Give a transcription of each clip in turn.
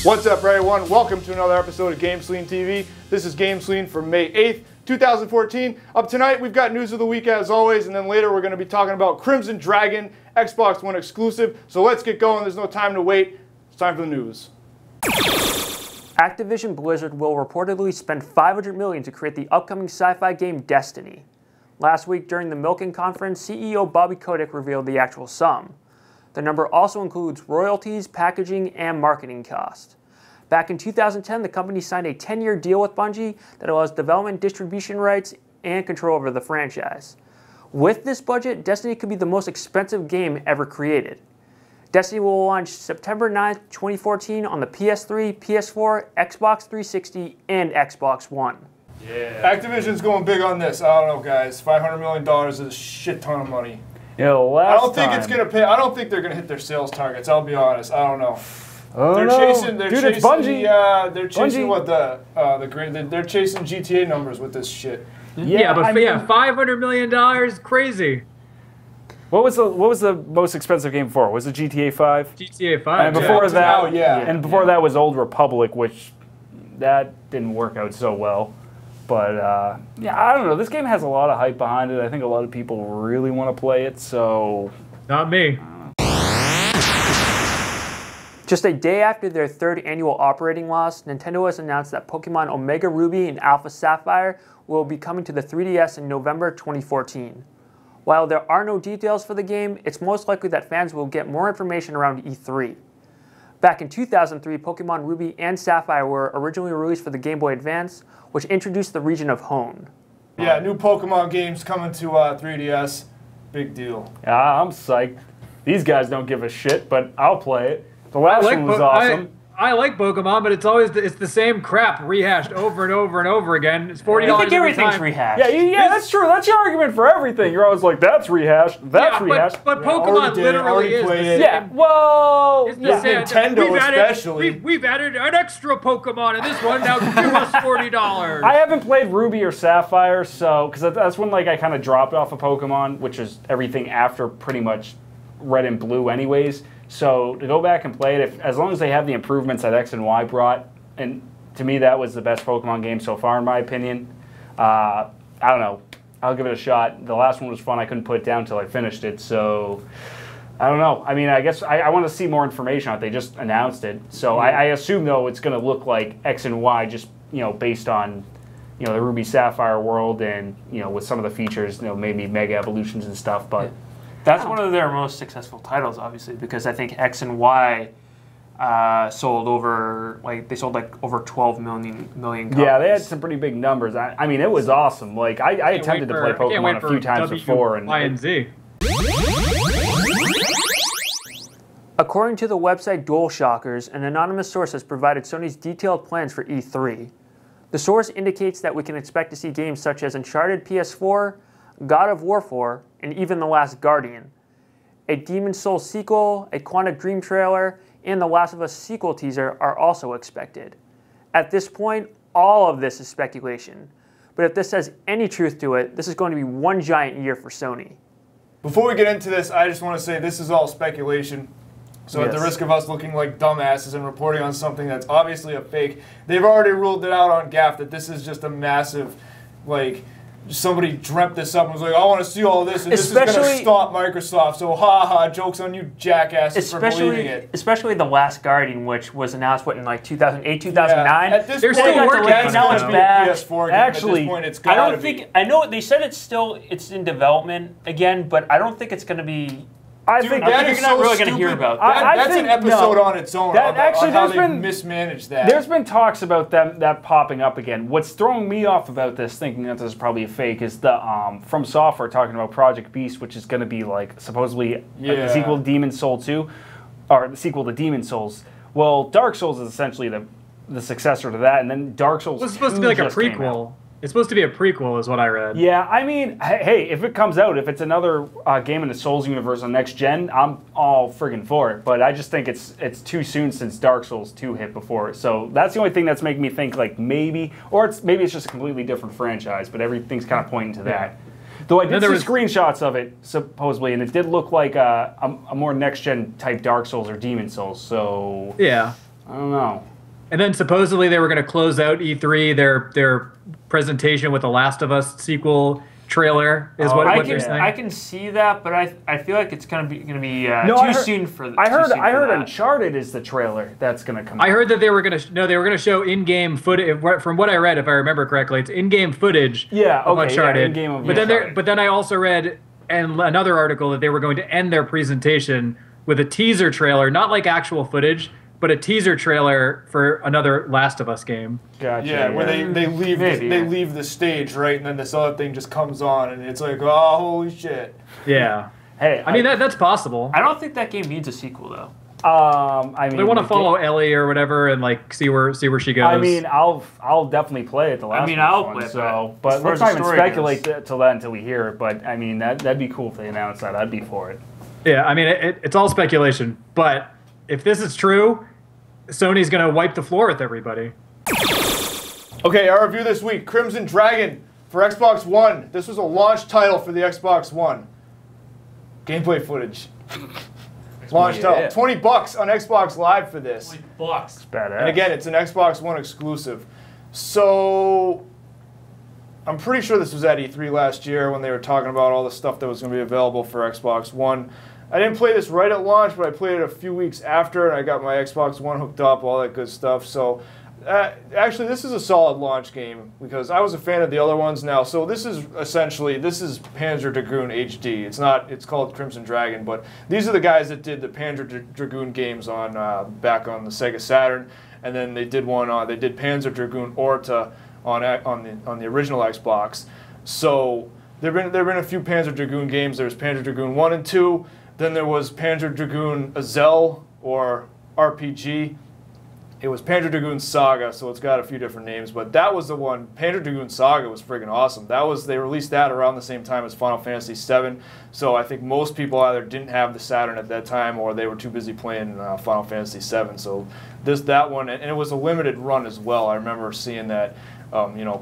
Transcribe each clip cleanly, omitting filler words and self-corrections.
What's up, everyone? Welcome to another episode of GameSlean TV. This is GameSlean for May 8th, 2014. Up tonight, we've got news of the week as always, and then later we're going to be talking about Crimson Dragon, Xbox One exclusive. So let's get going. There's no time to wait. It's time for the news. Activision Blizzard will reportedly spend $500 million to create the upcoming sci-fi game Destiny. Last week during the Milken conference, CEO Bobby Kotick revealed the actual sum. The number also includes royalties, packaging, and marketing costs. Back in 2010, the company signed a 10-year deal with Bungie that allows development, distribution rights, and control over the franchise. With this budget, Destiny could be the most expensive game ever created. Destiny will launch September 9th, 2014 on the PS3, PS4, Xbox 360, and Xbox One. Yeah. Activision's going big on this. I don't know, guys. $500 million is a shit ton of money. Yeah, I don't think it's gonna pay. I don't think they're gonna hit their sales targets. I'll be honest. I don't know. They're chasing GTA numbers with this shit. Yeah, but $500 million, crazy. What was the most expensive game before? Was it GTA 5? GTA 5. And before that, and before that was Old Republic, which that didn't work out so well. But yeah, I don't know. This game has a lot of hype behind it. I think a lot of people really want to play it. So not me. Just a day after their third annual operating loss, Nintendo has announced that Pokemon Omega Ruby and Alpha Sapphire will be coming to the 3DS in November 2014. While there are no details for the game, it's most likely that fans will get more information around E3. Back in 2003, Pokemon Ruby and Sapphire were originally released for the Game Boy Advance, which introduced the region of Hone. Yeah, new Pokemon games coming to 3DS. Big deal. yeah, I'm psyched. These guys don't give a shit, but I'll play it. The last one was awesome. I like Pokemon, but it's the same crap rehashed over and over and over again. It's $40 You think every everything's time. rehashed? Yeah, that's true. That's your argument for everything. You're always like, that's rehashed. That's rehashed. But Pokemon literally is the same. Yeah, well, It's the same. Nintendo especially. We've added an extra Pokemon in this one. Now give us $40. I haven't played Ruby or Sapphire, so because that's when I kind of dropped off of Pokemon, which is everything after pretty much Red and Blue, anyways. So to go back and play it, as long as they have the improvements that X and Y brought, and to me that was the best Pokemon game so far in my opinion. I don't know. I'll give it a shot. The last one was fun. I couldn't put it down until I finished it. So I don't know. I mean, I guess I want to see more information on it. They just announced it. So I assume though it's going to look like X and Y, just based on the Ruby Sapphire world and with some of the features, maybe Mega Evolutions and stuff, but. That's one of their most successful titles, obviously, because I think X and Y sold over over 12 million copies. Yeah, they had some pretty big numbers. I mean, it was awesome. Like I attempted to play Pokemon a few times before, and Y and Z. According to the website DualShockers, an anonymous source has provided Sony's detailed plans for E3. The source indicates that we can expect to see games such as Uncharted PS4, God of War 4, and even The Last Guardian. A Demon's Souls sequel, a Quantic Dream trailer, and The Last of Us sequel teaser are also expected. At this point, all of this is speculation. But if this has any truth to it, this is going to be one giant year for Sony. Before we get into this, I just want to say this is all speculation. So at the risk of us looking like dumbasses and reporting on something that's obviously a fake, they've already ruled it out on GAF that this is just a massive, somebody dreamt this up and was like, I want to see all this, and this is going to stop Microsoft. So, joke's on you jackasses for believing it. Especially The Last Guardian, which was announced, in 2008, 2009? Yeah. At this They're point, still working. Now it's back. PS4 game. Actually, at this point, it's gotta be. I know they said it's in development again, but I don't think it's going to be. I Dude, think that you're is not so really going to stupid. hear about that. That's an episode on its own. That actually, on how there's been mismanaged that. There's been talks about that popping up again. What's throwing me off about this, thinking that this is probably a fake, is the From Software talking about Project Beast, which is going to be supposedly a sequel to Demon's Soul 2, or the sequel to Demon's Souls. Well, Dark Souls is essentially the successor to that, and then Dark Souls. It's supposed to be like a prequel. It's supposed to be a prequel, is what I read. Yeah, I mean, hey, if it comes out, if it's another game in the Souls universe on next gen, I'm all friggin' for it. But I just think it's too soon since Dark Souls 2 hit before. So that's the only thing that's making me think maybe it's just a completely different franchise. But everything's kind of pointing to that. Though I did see screenshots of it supposedly, and it did look like a more next gen type Dark Souls or Demon Souls. So yeah, I don't know. And then supposedly they were going to close out E3 their presentation with the Last of Us sequel trailer is what they're saying. I can see that, but I feel like it's gonna be too soon for. I heard Uncharted is the trailer that's gonna come. I heard that they were gonna show in-game footage. From what I read, if I remember correctly, it's in-game footage. Of Uncharted. But then I also read another article that they were going to end their presentation with a teaser trailer, not like actual footage, but a teaser trailer for another Last of Us game. Gotcha. Yeah, where they leave the stage, right, and then this other thing just comes on, and it's like, oh, holy shit. Yeah. Hey, I mean that's possible. I don't think that game needs a sequel though. I mean, they want to follow Ellie or whatever, and like see where she goes. I mean, I'll definitely play it. I'll play it. So, but let's not even speculate till that until we hear it. But I mean, that'd be cool if they announced that. I'd be for it. Yeah, I mean, it's all speculation, but if this is true, Sony's going to wipe the floor with everybody. Okay, our review this week, Crimson Dragon for Xbox One. This was a launch title for the Xbox One. Gameplay footage. Launch title. $20 on Xbox Live for this. $20. It's badass. And again, it's an Xbox One exclusive. So, I'm pretty sure this was at E3 last year when they were talking about all the stuff that was going to be available for Xbox One. I didn't play this right at launch, but I played it a few weeks after, and I got my Xbox One hooked up, all that good stuff. So, actually, this is a solid launch game because I was a fan of the other ones now. So this is Panzer Dragoon HD. It's called Crimson Dragon, but these are the guys that did the Panzer Dragoon games on back on the Sega Saturn, and then they did Panzer Dragoon Orta on the original Xbox. So there've been a few Panzer Dragoon games. There's Panzer Dragoon 1 and 2. Then there was Panzer Dragoon Azel or RPG. It was Panzer Dragoon Saga, so it's got a few different names, but that was the one. Panzer Dragoon Saga was friggin' awesome. They released that around the same time as Final Fantasy VII, so I think most people either didn't have the Saturn at that time or they were too busy playing Final Fantasy VII. So that one, and it was a limited run as well. I remember seeing that.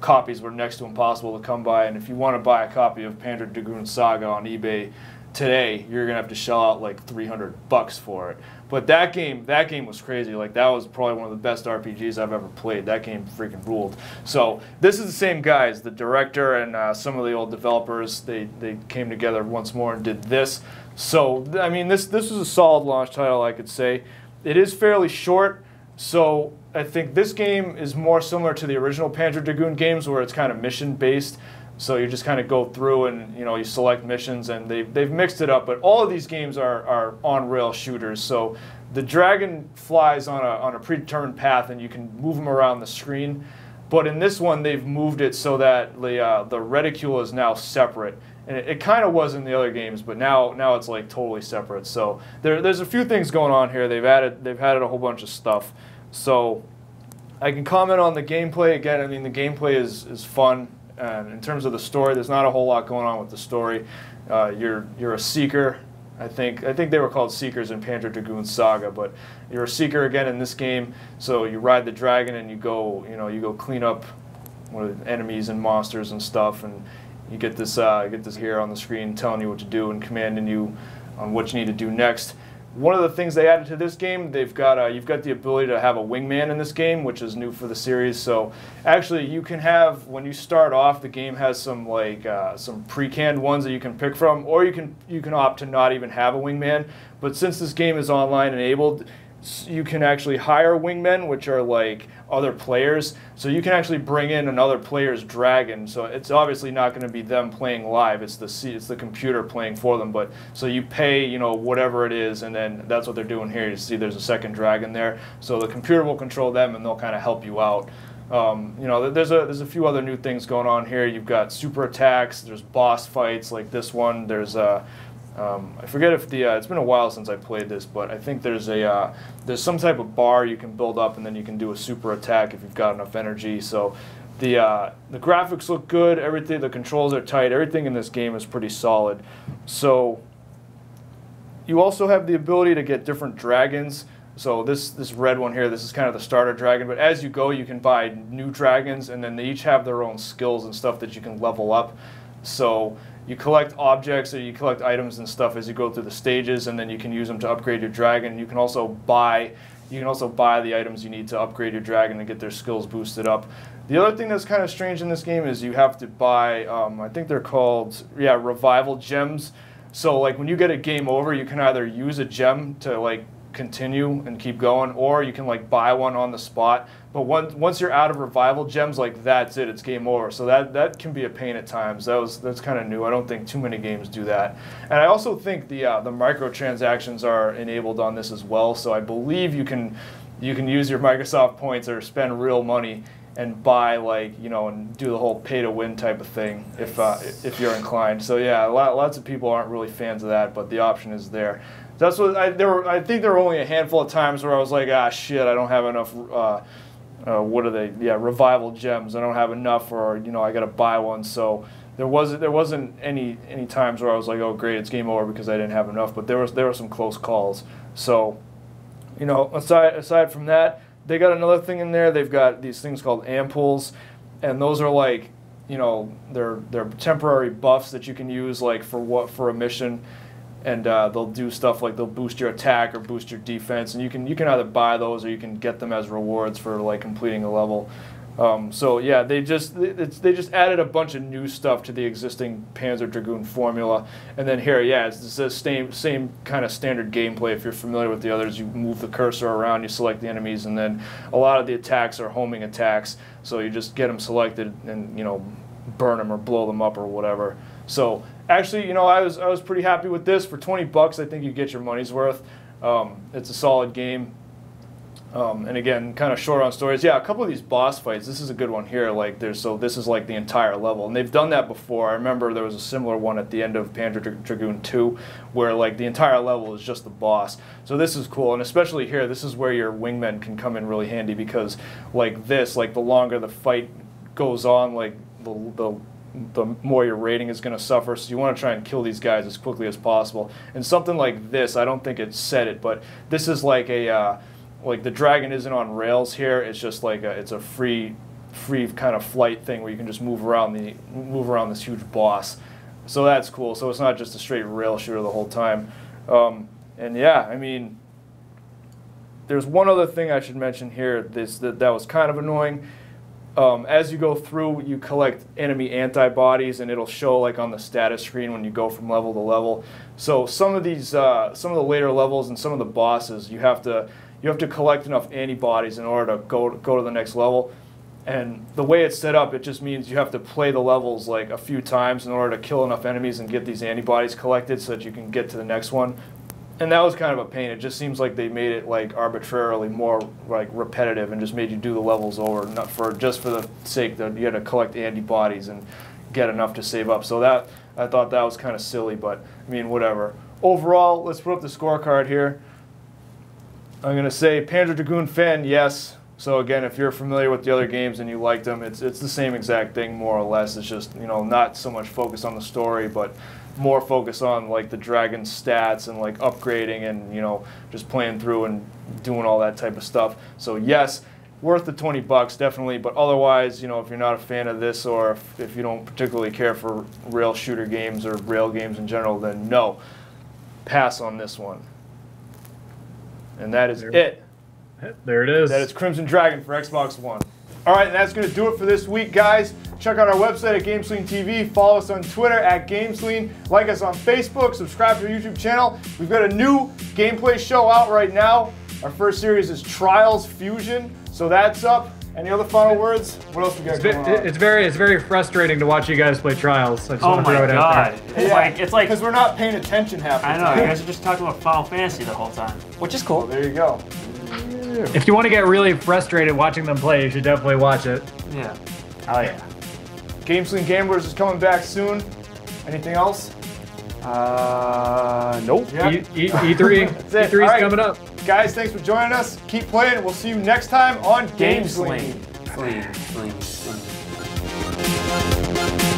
Copies were next to impossible to come by, and if you want to buy a copy of Panzer Dragoon Saga on eBay today, you're gonna have to shell out like $300 for it. But that game was crazy. Like, that was probably one of the best RPGs I've ever played. That game freaking ruled. So this is the same guys, the director and some of the old developers. They came together once more and did this. So I mean, this is a solid launch title, I could say. It is fairly short, so I think this game is more similar to the original Panzer Dragoon games, where it's kind of mission based. So you just kind of go through and you select missions, and they've mixed it up. But all of these games are on-rail shooters. So the dragon flies on a predetermined path, and you can move them around the screen. But in this one, they've moved it so that the reticule is now separate. And it kind of was in the other games, but now it's like totally separate. So there's a few things going on here. They've added a whole bunch of stuff. So I can comment on the gameplay again. I mean, the gameplay is fun. And in terms of the story, there's not a whole lot going on with the story. You're a seeker. I think they were called seekers in Panzer Dragoon Saga, but you're a seeker again in this game. So you ride the dragon and you go clean up enemies and monsters and stuff, and you get this here on the screen telling you what to do and commanding you on what you need to do next. One of the things they added to this game, you've got the ability to have a wingman in this game, which is new for the series. So actually, you can have, when you start off, the game has some pre-canned ones that you can pick from, or you can opt to not even have a wingman. But since this game is online enabled, you can actually hire wingmen, which are like other players. So you can actually bring in another player's dragon. So it's obviously not going to be them playing live. It's the computer playing for them. But so you pay whatever it is, and then that's what they're doing here. You see, there's a second dragon there. So the computer will control them, and they'll kind of help you out. There's a few other new things going on here. You've got super attacks. There's boss fights like this one. There's I forget if it's been a while since I played this, but I think there's some type of bar you can build up, and then you can do a super attack if you've got enough energy. So the graphics look good. Everything, the controls are tight. Everything in this game is pretty solid. So you also have the ability to get different dragons. So this red one here, this is kind of the starter dragon. But as you go, you can buy new dragons, and then they each have their own skills and stuff that you can level up. So you collect objects or you collect items and stuff as you go through the stages, and then you can use them to upgrade your dragon. You can also buy You can also buy the items you need to upgrade your dragon and get their skills boosted up. The other thing that's kind of strange in this game is you have to buy, I think they're called, revival gems. So like when you get a game over, you can either use a gem to like continue and keep going, or you can like buy one on the spot. But once you're out of revival gems, like that's it, it's game over. So that can be a pain at times. That's kind of new. I don't think too many games do that. And I also think the microtransactions are enabled on this as well. So I believe you can use your Microsoft points or spend real money and buy and do the whole pay to win type of thing if you're inclined. So yeah, lots of people aren't really fans of that, but the option is there. That's what I think there were only a handful of times where I was like, shit, I don't have enough. What are they? Yeah, revival gems. I don't have enough, or I got to buy one. So there wasn't any times where I was like, oh great, it's game over because I didn't have enough. But there were some close calls. So aside from that, they got another thing in there. They've got these things called ampoules, and those are like they're temporary buffs that you can use like for a mission. And they'll do stuff like they'll boost your attack or boost your defense, and you can either buy those or you can get them as rewards for like completing a level. So yeah, they just added a bunch of new stuff to the existing Panzer Dragoon formula, and then here, it's the same kind of standard gameplay. If you're familiar with the others, you move the cursor around, you select the enemies, and then a lot of the attacks are homing attacks. So you just get them selected and burn them or blow them up or whatever. So actually, I was pretty happy with this. For $20, I think you get your money's worth. It's a solid game. And again, kind of short on stories. Yeah, a couple of these boss fights. This is a good one here. This is like the entire level, and they've done that before. I remember there was a similar one at the end of Panzer Dragoon 2, where like the entire level is just the boss. So this is cool, and especially here, this is where your wingmen can come in really handy because the longer the fight goes on, like the more your rating is going to suffer, so you want to try and kill these guys as quickly as possible. And something like this, I don't think it said it, but this is like the dragon isn't on rails here. It's just like it's a free kind of flight thing where you can just move around this huge boss. So that's cool. So it's not just a straight rail shooter the whole time. And yeah, I mean, there's one other thing I should mention here. That was kind of annoying. As you go through, you collect enemy antibodies, and it'll show like on the status screen when you go from level to level. So some of the later levels and some of the bosses, you have to collect enough antibodies in order to go to the next level. And the way it's set up, it just means you have to play the levels like a few times in order to kill enough enemies and get these antibodies collected so that you can get to the next one. And that was kind of a pain. It just seems like they made it like arbitrarily more like repetitive and just made you do the levels over, just for the sake that you had to collect antibodies and get enough to save up. So I thought that was kind of silly, but I mean, whatever. Overall, let's put up the scorecard here. I'm going to say Panzer Dragoon fan, yes. So again, if you're familiar with the other games and you liked them, it's the same exact thing more or less. It's just not so much focus on the story, but more focus on like the dragon stats and like upgrading and just playing through and doing all that type of stuff. So yes, worth the $20 definitely, but otherwise if you're not a fan of this, or if you don't particularly care for rail shooter games or rail games in general, then no, pass on this one. And that is it. There it is. That is Crimson Dragon for Xbox One. All right, and that's going to do it for this week, guys. Check out our website at GameSlean TV. Follow us on Twitter at GameSlean. Like us on Facebook. Subscribe to our YouTube channel. We've got a new gameplay show out right now. Our first series is Trials Fusion, so that's up. Any other final words? What else we got going on? It's very frustrating to watch you guys play Trials. I just want to throw it out there. It's like because we're not paying attention half the time. I know, you guys are just talking about Final Fantasy the whole time, which is cool. Well, there you go. If you want to get really frustrated watching them play, you should definitely watch it. Yeah. Oh yeah. GameSlean Gamblers is coming back soon. Anything else? Nope. Yep. E3. E3's coming up. Guys, thanks for joining us. Keep playing. We'll see you next time on GameSlean. GameSlean.